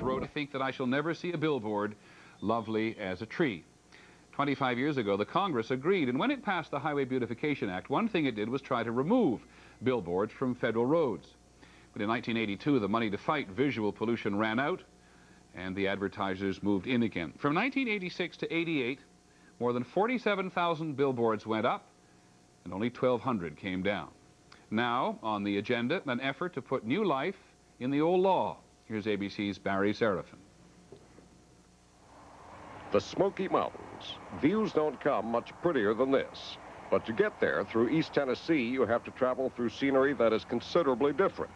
wrote, "I think that I shall never see a billboard lovely as a tree." 25 years ago, the Congress agreed, and when it passed the Highway Beautification Act, one thing it did was try to remove billboards from federal roads. But in 1982, the money to fight visual pollution ran out, and the advertisers moved in again. From 1986 to 88, more than 47,000 billboards went up, and only 1,200 came down. Now, on the agenda, an effort to put new life in the old law. Here's ABC's Barry Seraphin. The Smoky Mountains. Views don't come much prettier than this. But to get there through East Tennessee, you have to travel through scenery that is considerably different.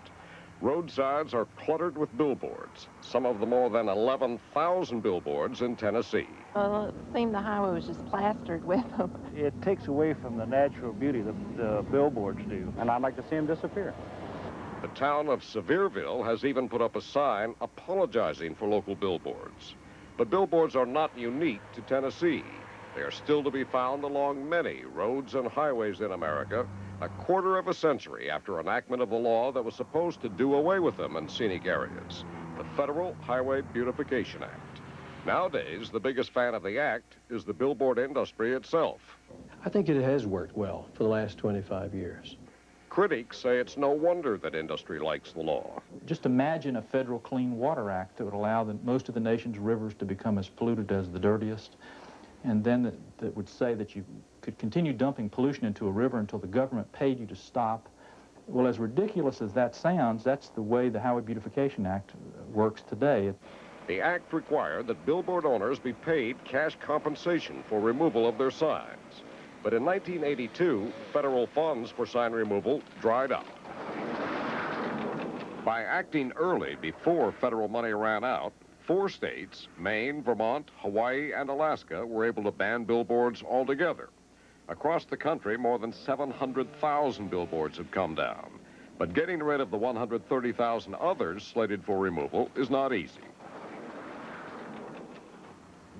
Roadsides are cluttered with billboards, some of the more than 11,000 billboards in Tennessee. Well, it seemed the highway was just plastered with them. It takes away from the natural beauty that the billboards do, and I'd like to see them disappear. The town of Sevierville has even put up a sign apologizing for local billboards. But billboards are not unique to Tennessee. They are still to be found along many roads and highways in America, a quarter of a century after enactment of the law that was supposed to do away with them in scenic areas, the Federal Highway Beautification Act. Nowadays, the biggest fan of the act is the billboard industry itself. I think it has worked well for the last 25 years. Critics say it's no wonder that industry likes the law. Just imagine a federal Clean Water Act that would allow most of the nation's rivers to become as polluted as the dirtiest, and then that would say that you could continue dumping pollution into a river until the government paid you to stop. Well, as ridiculous as that sounds, that's the way the Highway Beautification Act works today. The act required that billboard owners be paid cash compensation for removal of their signs. But in 1982, federal funds for sign removal dried up. By acting early before federal money ran out, 4 states, Maine, Vermont, Hawaii, and Alaska, were able to ban billboards altogether. Across the country, more than 700,000 billboards have come down. But getting rid of the 130,000 others slated for removal is not easy.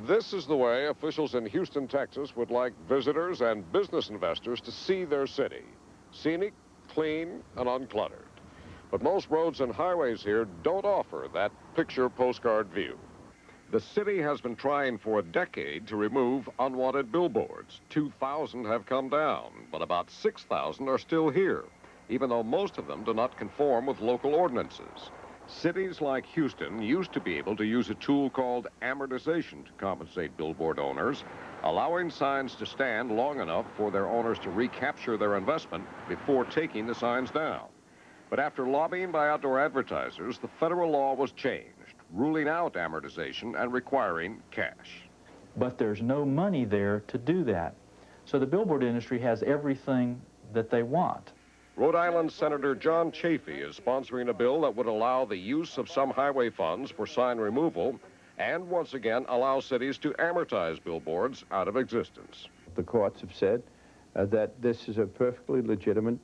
This is the way officials in Houston, Texas would like visitors and business investors to see their city. Scenic, clean, and uncluttered. But most roads and highways here don't offer that picture postcard view. The city has been trying for a decade to remove unwanted billboards. 2,000 have come down, but about 6,000 are still here, even though most of them do not conform with local ordinances. Cities like Houston used to be able to use a tool called amortization to compensate billboard owners, allowing signs to stand long enough for their owners to recapture their investment before taking the signs down. But after lobbying by outdoor advertisers, the federal law was changed, ruling out amortization and requiring cash. But there's no money there to do that. So the billboard industry has everything that they want. Rhode Island Senator John Chafee is sponsoring a bill that would allow the use of some highway funds for sign removal and once again allow cities to amortize billboards out of existence. The courts have said that this is a perfectly legitimate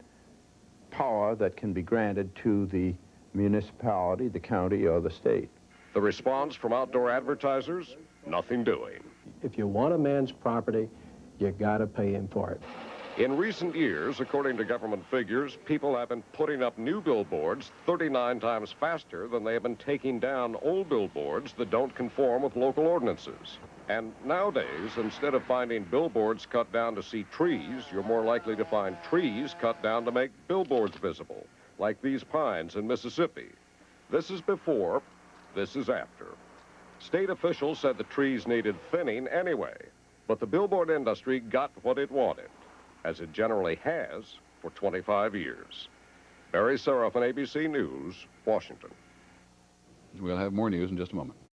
power that can be granted to the municipality, the county, or the state. The response from outdoor advertisers? Nothing doing. If you want a man's property, you gotta pay him for it. In recent years, according to government figures, people have been putting up new billboards 39 times faster than they have been taking down old billboards that don't conform with local ordinances. And nowadays, instead of finding billboards cut down to see trees, you're more likely to find trees cut down to make billboards visible, like these pines in Mississippi. This is before, this is after. State officials said the trees needed thinning anyway, but the billboard industry got what it wanted, as it generally has for 25 years. Barry Seraphin, ABC News, Washington. We'll have more news in just a moment.